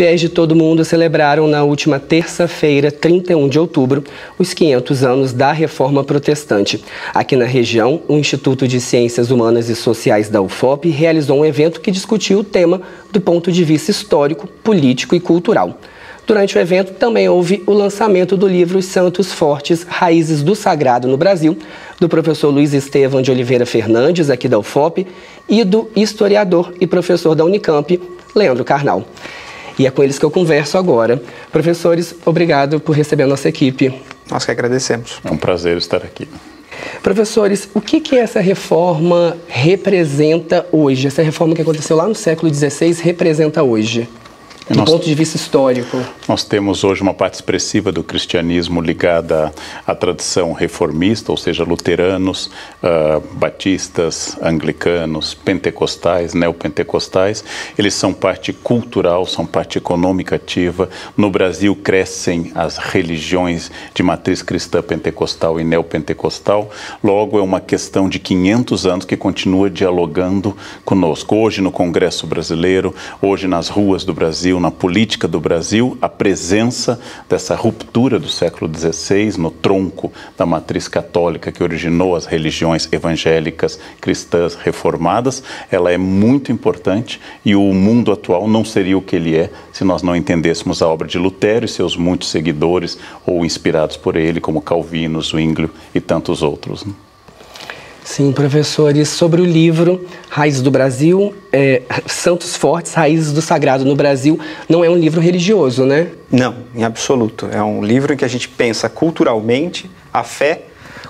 Fiéis de todo mundo celebraram na última terça-feira, 31 de outubro, os 500 anos da Reforma Protestante. Aqui na região, o Instituto de Ciências Humanas e Sociais da UFOP realizou um evento que discutiu o tema do ponto de vista histórico, político e cultural. Durante o evento, também houve o lançamento do livro Santos Fortes, Raízes do Sagrado no Brasil, do professor Luiz Estevam de Oliveira Fernandes, aqui da UFOP, e do historiador e professor da Unicamp, Leandro Carnal. E é com eles que eu converso agora. Professores, obrigado por receber a nossa equipe. Nós que agradecemos. É um prazer estar aqui. Professores, o que essa reforma representa hoje? Essa reforma que aconteceu lá no século XVI representa hoje? Do ponto de vista histórico. Nós temos hoje uma parte expressiva do cristianismo ligada à tradição reformista, ou seja, luteranos, batistas, anglicanos, pentecostais, neopentecostais. Eles são parte cultural, são parte econômica ativa. No Brasil crescem as religiões de matriz cristã pentecostal e neopentecostal. Logo, é uma questão de 500 anos que continua dialogando conosco. Hoje no Congresso Brasileiro, hoje nas ruas do Brasil, na política do Brasil, a presença dessa ruptura do século XVI no tronco da matriz católica que originou as religiões evangélicas, cristãs, reformadas, ela é muito importante e o mundo atual não seria o que ele é se nós não entendêssemos a obra de Lutero e seus muitos seguidores ou inspirados por ele, como Calvino, Zwinglio e tantos outros. Sim, professores, sobre o livro Raízes do Brasil, Santos Fortes, Raízes do Sagrado no Brasil, não é um livro religioso, né? Não, em absoluto. É um livro em que a gente pensa culturalmente a fé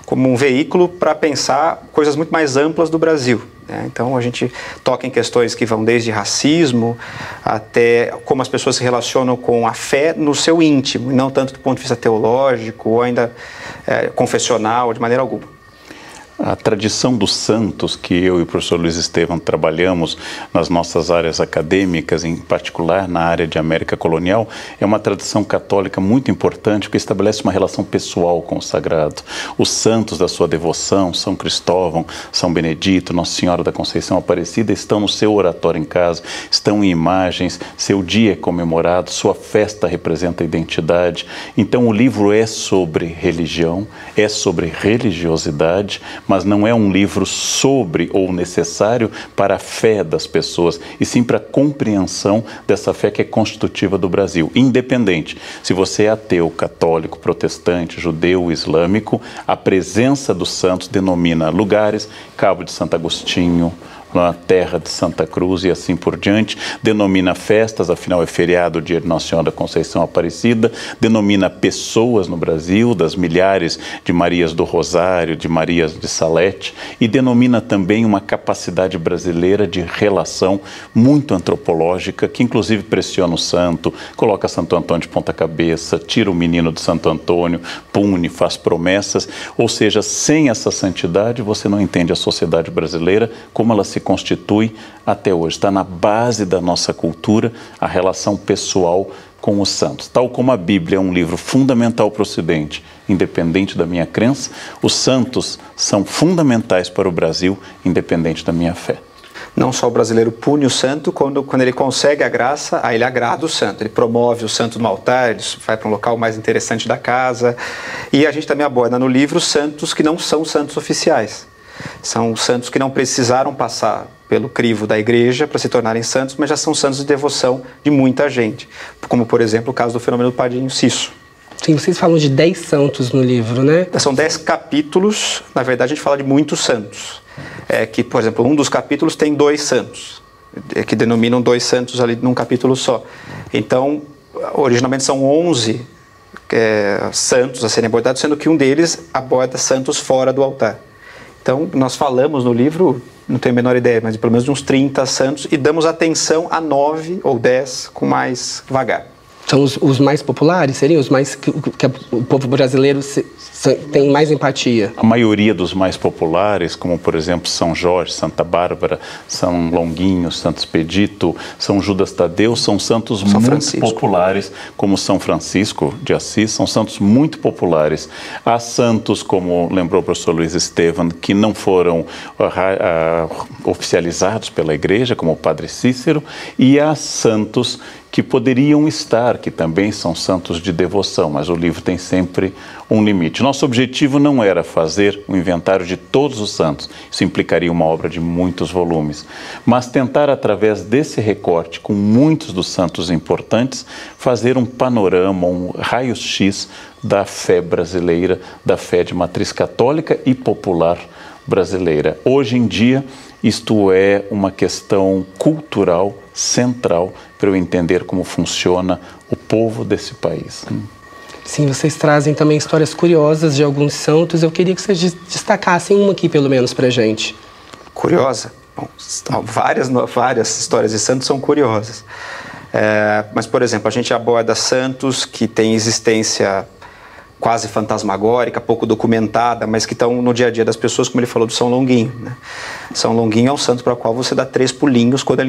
como um veículo para pensar coisas muito mais amplas do Brasil. Então a gente toca em questões que vão desde racismo até como as pessoas se relacionam com a fé no seu íntimo, e não tanto do ponto de vista teológico ou ainda confessional, de maneira alguma. A tradição dos santos, que eu e o professor Luiz Estevam trabalhamos nas nossas áreas acadêmicas, em particular na área de América colonial, é uma tradição católica muito importante, que estabelece uma relação pessoal com o sagrado. Os santos da sua devoção, São Cristóvão, São Benedito, Nossa Senhora da Conceição Aparecida, estão no seu oratório em casa, estão em imagens, seu dia é comemorado, sua festa representa a identidade. Então o livro é sobre religião, é sobre religiosidade, mas não é um livro sobre ou necessário para a fé das pessoas, e sim para a compreensão dessa fé que é constitutiva do Brasil. Independente se você é ateu, católico, protestante, judeu, islâmico, a presença dos santos denomina lugares, Cabo de Santo Agostinho, na terra de Santa Cruz e assim por diante, denomina festas, afinal é feriado o dia de Nossa Senhora da Conceição Aparecida, denomina pessoas no Brasil, das milhares de Marias do Rosário, de Marias de Salete, e denomina também uma capacidade brasileira de relação muito antropológica, que inclusive pressiona o santo, coloca Santo Antônio de ponta cabeça, tira o menino de Santo Antônio, pune, faz promessas, ou seja, sem essa santidade você não entende a sociedade brasileira como ela se constitui até hoje. Está na base da nossa cultura a relação pessoal com os santos. Tal como a Bíblia é um livro fundamental para o Ocidente, independente da minha crença, os santos são fundamentais para o Brasil, independente da minha fé. Não só o brasileiro pune o santo, quando ele consegue a graça, aí ele agrada o santo, ele promove o santo no altar, ele vai para um local mais interessante da casa, e a gente também aborda no livro santos que não são santos oficiais. São santos que não precisaram passar pelo crivo da igreja para se tornarem santos, mas já são santos de devoção de muita gente, como por exemplo o caso do fenômeno do Padrinho Cício. Sim, vocês falam de 10 santos no livro, né? São 10 capítulos, na verdade a gente fala de muitos santos. Que, por exemplo, um dos capítulos tem 2 santos, que denominam 2 santos ali num capítulo só. Então, originalmente são 11 santos a serem abordados, sendo que um deles aborda santos fora do altar. Então, nós falamos no livro, não tenho a menor ideia, mas pelo menos de uns 30 santos, e damos atenção a 9 ou 10 com mais vagar. São os mais populares? Seriam os mais que o povo brasileiro tem mais empatia? A maioria dos mais populares, como por exemplo São Jorge, Santa Bárbara, São Longuinho, Santo Expedito, São Judas Tadeu, são santos muito populares, como São Francisco de Assis, são santos muito populares. Há santos, como lembrou o professor Luiz Estevam, que não foram oficializados pela Igreja, como o Padre Cícero, e há santos que poderiam estar, que também são santos de devoção, mas o livro tem sempre um limite. Nosso objetivo não era fazer um inventário de todos os santos, isso implicaria uma obra de muitos volumes, mas tentar, através desse recorte, com muitos dos santos importantes, fazer um panorama, um raio-x da fé brasileira, da fé de matriz católica e popular brasileira. Hoje em dia, isto é uma questão cultural central para eu entender como funciona o povo desse país. Sim, vocês trazem também histórias curiosas de alguns santos. Eu queria que vocês destacassem uma aqui, pelo menos, para a gente. Curiosa? Bom, várias histórias de santos são curiosas. Mas, por exemplo, a gente aborda santos que têm existência quase fantasmagórica, pouco documentada, mas que estão no dia a dia das pessoas, como ele falou do São Longuinho, né? São Longuinho é um santo para o qual você dá 3 pulinhos quando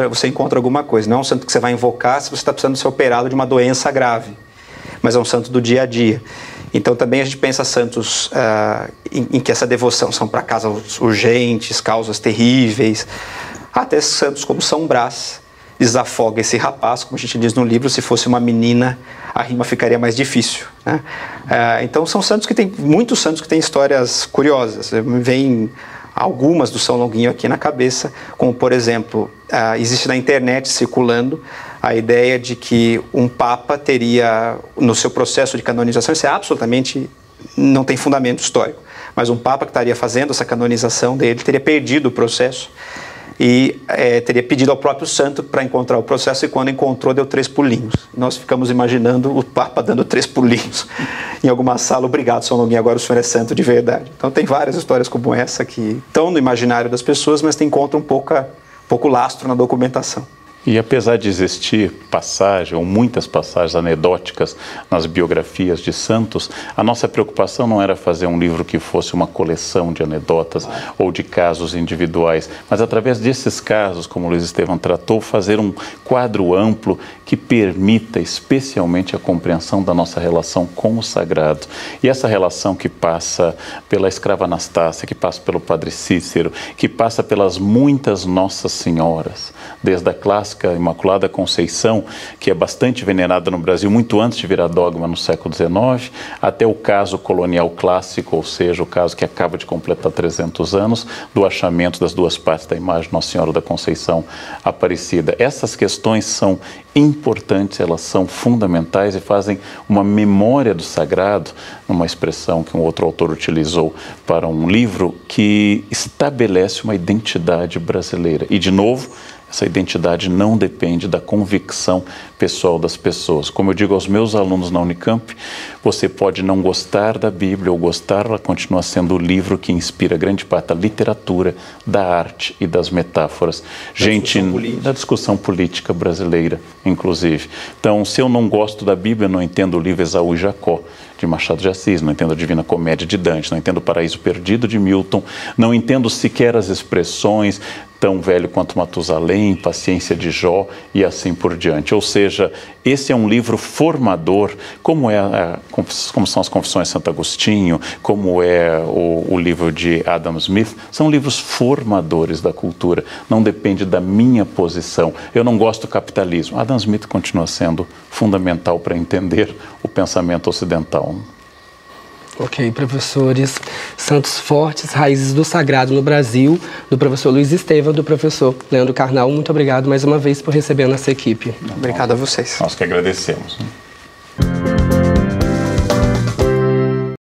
você encontra alguma coisa. Não é um santo que você vai invocar se você está precisando ser operado de uma doença grave, mas é um santo do dia a dia. Então também a gente pensa santos em que essa devoção são para causas urgentes, causas terríveis, até santos como São Brás. Desafoga esse rapaz, como a gente diz no livro, se fosse uma menina, a rima ficaria mais difícil, né? Então são santos que tem muitos santos que têm histórias curiosas. Me vem algumas do São Longuinho aqui na cabeça, como por exemplo, existe na internet circulando a ideia de que um papa teria, no seu processo de canonização, isso é absolutamente, não tem fundamento histórico, mas um papa que estaria fazendo essa canonização dele teria perdido o processo e teria pedido ao próprio santo para encontrar o processo, e quando encontrou deu 3 pulinhos. Nós ficamos imaginando o Papa dando 3 pulinhos em alguma sala. Obrigado, São Longuinho, agora o senhor é santo de verdade. Então tem várias histórias como essa que estão no imaginário das pessoas, mas encontram pouco lastro na documentação. E apesar de existir passagem, ou muitas passagens anedóticas nas biografias de santos, a nossa preocupação não era fazer um livro que fosse uma coleção de anedotas ou de casos individuais, mas através desses casos, como o Luiz Estevão tratou, fazer um quadro amplo que permita especialmente a compreensão da nossa relação com o sagrado. E essa relação que passa pela escrava Anastácia, que passa pelo Padre Cícero, que passa pelas muitas Nossas Senhoras, desde a clássica Imaculada Conceição, que é bastante venerada no Brasil muito antes de virar dogma no século XIX, até o caso colonial clássico, ou seja, o caso que acaba de completar 300 anos, do achamento das 2 partes da imagem de Nossa Senhora da Conceição Aparecida. Essas questões são importantes, elas são fundamentais e fazem uma memória do sagrado, uma expressão que um outro autor utilizou para um livro que estabelece uma identidade brasileira. E, de novo, essa identidade não depende da convicção pessoal das pessoas. Como eu digo aos meus alunos na Unicamp, você pode não gostar da Bíblia ou gostar, ela continua sendo o livro que inspira grande parte da literatura, da arte e das metáforas. Da discussão política brasileira, inclusive. Então, se eu não gosto da Bíblia, eu não entendo o livro Esaú e Jacó, de Machado de Assis, não entendo a Divina Comédia de Dante, não entendo o Paraíso Perdido de Milton, não entendo sequer as expressões Tão Velho Quanto Matusalém, Paciência de Jó e assim por diante. Ou seja, esse é um livro formador, como são as Confissões de Santo Agostinho, como é o livro de Adam Smith, são livros formadores da cultura, não depende da minha posição. Eu não gosto do capitalismo. Adam Smith continua sendo fundamental para entender o pensamento ocidental. Ok, professores. Santos Fortes, Raízes do Sagrado no Brasil, do professor Luiz Estevão, do professor Leandro Carnal. Muito obrigado mais uma vez por receber a nossa equipe. Obrigado a vocês. Nós que agradecemos.